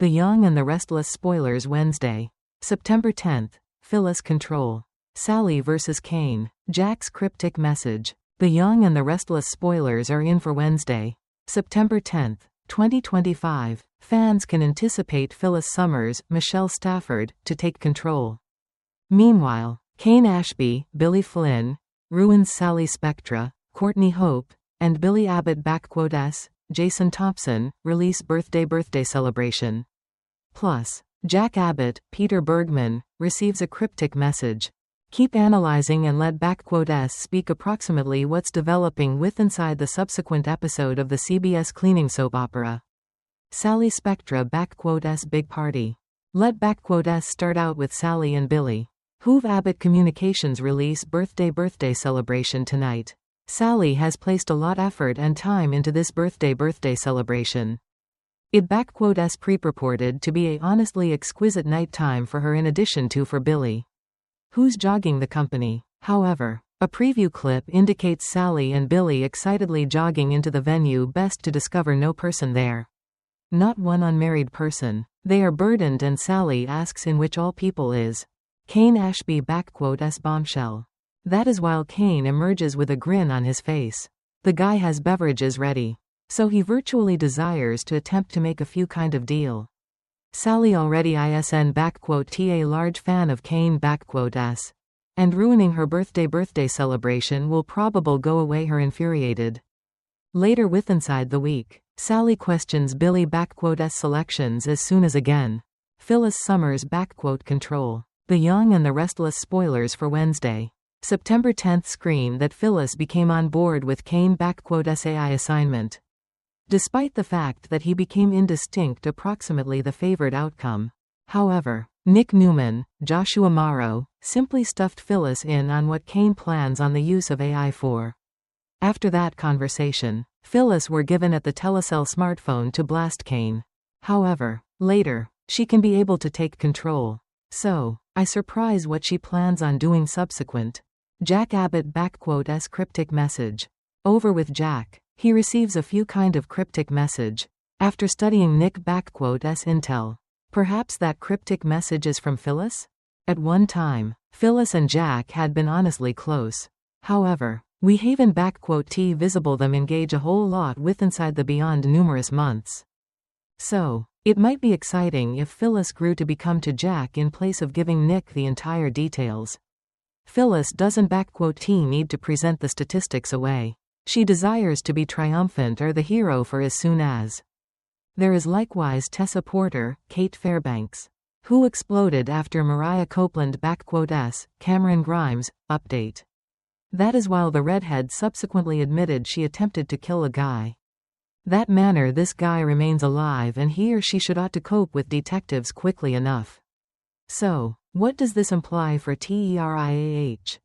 The Young and the Restless Spoilers Wednesday. September 10th. Phyllis Control. Sally vs. Kane. Jack's cryptic message. The Young and the Restless Spoilers are in for Wednesday. September 10th, 2025. Fans can anticipate Phyllis Summers, Michelle Stafford, to take control. Meanwhile, Kane Ashby, Billy Flynn, ruins Sally Spectra, Courtney Hope, and Billy Abbott -- Jason Thompson, release birthday celebration. Plus, Jack Abbott, Peter Bergman, receives a cryptic message. Keep analyzing and let -- speak approximately what's developing with inside the subsequent episode of the CBS cleaning soap opera. Sally Spectra -- big party. Let -- start out with Sally and Billy. Who've Abbott Communications release birthday celebration tonight. Sally has placed a lot effort and time into this birthday celebration. It -- pre-purported to be a honestly exquisite night time for her in addition to for Billy. Who's jogging the company? However, a preview clip indicates Sally and Billy excitedly jogging into the venue, best to discover no person there. Not one unmarried person. They are burdened and Sally asks in which all people is. Kane Ashby -- bombshell. That is while Kane emerges with a grin on his face. The guy has beverages ready. So he virtually desires to attempt to make a few kind of deal. Sally already ISN -- a large fan of Kane -- and ruining her birthday celebration will probably go away her infuriated. Later with Inside the Week, Sally questions Billy -- selections as soon as again. Phyllis Summers -- control. The Young and the Restless Spoilers for Wednesday. September 10th scream that Phyllis became on board with Kane -- AI assignment. Despite the fact that he became indistinct, approximately the favored outcome. However, Nick Newman, Joshua Morrow, simply stuffed Phyllis in on what Kane plans on the use of AI for. After that conversation, Phyllis were given at the Telecel smartphone to blast Kane. However, later, she can be able to take control. So, I surprise what she plans on doing subsequent. Jack Abbott -- cryptic message. Over with Jack. He receives a few kind of cryptic message. After studying Nick -- intel. Perhaps that cryptic message is from Phyllis? At one time, Phyllis and Jack had been honestly close. However, we haven't -- visible them engage a whole lot with inside the beyond numerous months. So, it might be exciting if Phyllis grew to become to Jack in place of giving Nick the entire details. Phyllis doesn't -- need to present the statistics away. She desires to be triumphant or the hero for as soon as. There is likewise Tessa Porter, Kate Fairbanks, who exploded after Mariah Copeland -- Cameron Grimes, update. That is while the redhead subsequently admitted she attempted to kill a guy. That manner this guy remains alive and he or she should ought to cope with detectives quickly enough. So, what does this imply for TERIAH?